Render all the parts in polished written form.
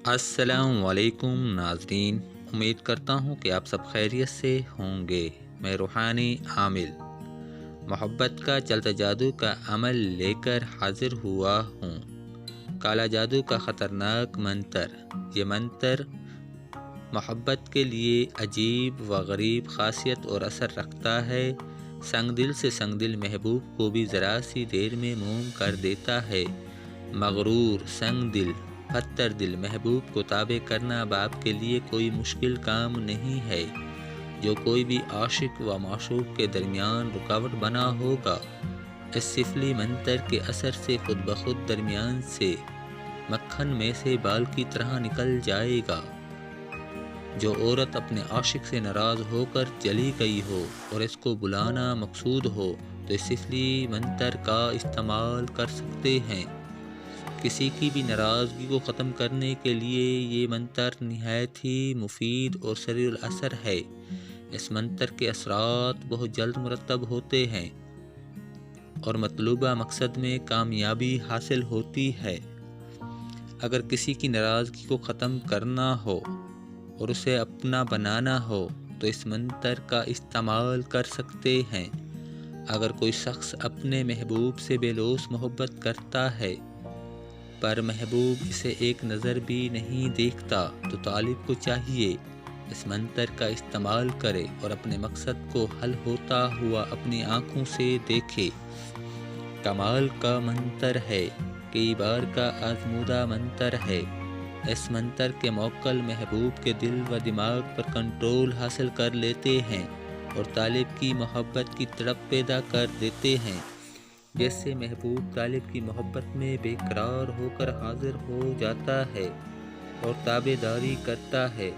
السلام علیکم ناظرین، امید کرتا ہوں کہ آپ سب خیریت سے ہوں گے۔ میں روحانی عامل محبت کا چلتا جادو کا عمل لے کر حاضر ہوا ہوں۔ کالا جادو کا خطرناک منتر۔ یہ منتر محبت کے لیے عجیب و غریب خاصیت اور اثر رکھتا ہے۔ سنگ دل سے سنگ دل محبوب کو بھی ذرا سی دیر میں موم کر دیتا ہے۔ مغرور سنگ دل پتھر دل محبوب کو تابع کرنا اب آپ کے لیے کوئی مشکل کام نہیں ہے۔ جو کوئی بھی عاشق و معشوق کے درمیان رکاوٹ بنا ہوگا، اس سفلی منتر کے اثر سے خود بخود درمیان سے مکھن میں سے بال کی طرح نکل جائے گا۔ جو عورت اپنے عاشق سے ناراض ہو کر چلی گئی ہو اور اس کو بلانا مقصود ہو تو اس سفلی منتر کا استعمال کر سکتے ہیں۔ کسی کی بھی ناراضگی کو ختم کرنے کے لیے یہ منتر نہایت ہی مفید اور سریع الاثر ہے۔ اس منتر کے اثرات بہت جلد مرتب ہوتے ہیں اور مطلوبہ مقصد میں کامیابی حاصل ہوتی ہے۔ اگر کسی کی ناراضگی کو ختم کرنا ہو اور اسے اپنا بنانا ہو تو اس منتر کا استعمال کر سکتے ہیں۔ اگر کوئی شخص اپنے محبوب سے بے لوث محبت کرتا ہے پر محبوب اسے ایک نظر بھی نہیں دیکھتا تو طالب کو چاہیے اس منتر کا استعمال کرے اور اپنے مقصد کو حل ہوتا ہوا اپنی آنکھوں سے دیکھے۔ کمال کا منتر ہے، کئی بار کا آزمودہ منتر ہے۔ اس منتر کے موکل محبوب کے دل و دماغ پر کنٹرول حاصل کر لیتے ہیں اور طالب کی محبت کی تڑپ پیدا کر دیتے ہیں۔ جیسے محبوب طالب کی محبت میں بے قرار ہو کر حاضر ہو جاتا ہے اور تابع داری کرتا ہے۔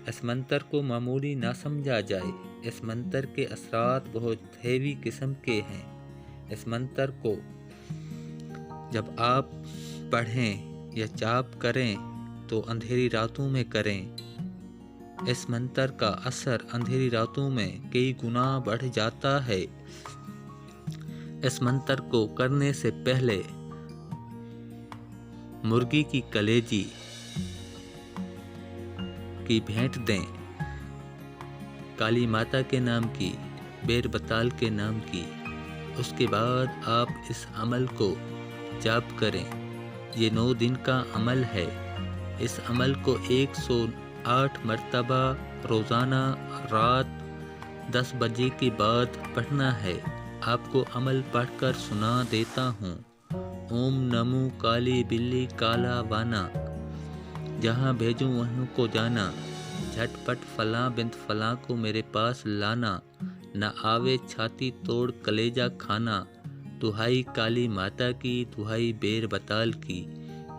اس منتر کو معمولی نہ سمجھا جائے۔ اس منتر کے اثرات بہت ہیوی قسم کے ہیں۔ اس منتر کو جب آپ پڑھیں یا جپ کریں تو اندھیری راتوں میں کریں۔ اس منتر کا اثر اندھیری راتوں میں کئی گنا بڑھ جاتا ہے۔ اس منتر کو کرنے سے پہلے مرغی کی کلیجی کی بھیٹ دیں، کالی ماتا کے نام کی، بیر بتال کے نام کی۔ اس کے بعد آپ اس عمل کو جپ کریں۔ یہ 9 دن کا عمل ہے۔ اس عمل کو 108 مرتبہ روزانہ رات 10 بجے کے بعد پڑھنا ہے۔ آپ کو عمل پڑھ کر سنا دیتا ہوں۔ اوم نمو کالی بلی کالا وانا، جہاں بھیجوں وہاں کو جانا، جھٹ پٹ فلاں بنت فلاں کو میرے پاس لانا، نہ آوے چھاتی توڑ کلیجا کھانا، دہائی کالی ماتا کی، دہائی بیر بتال کی۔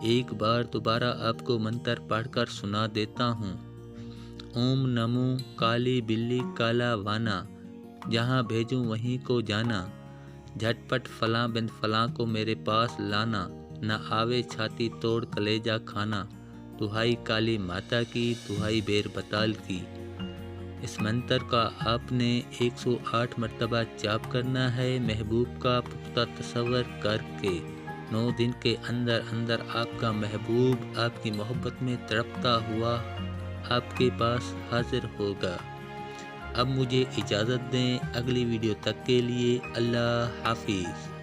ایک بار دوبارہ آپ کو منتر پڑھ کر سنا دیتا ہوں۔ اوم نمو کالی بلی کالا وانا، جہاں بھیجوں وہیں کو جانا، جھٹ پٹ فلاں بنت فلاں کو میرے پاس لانا، نہ آوے چھاتی توڑ کلیجا کھانا، دہائی کالی ماتا کی، دہائی بیر بتال کی۔ اس منتر کا آپ نے 108 مرتبہ جپ کرنا ہے، محبوب کا پختہ تصور کر کے۔ 9 دن کے اندر اندر آپ کا محبوب آپ کی محبت میں تڑپتا ہوا آپ کے پاس حاضر ہوگا۔ اب مجھے اجازت دیں، اگلی ویڈیو تک کے لیے اللہ حافظ۔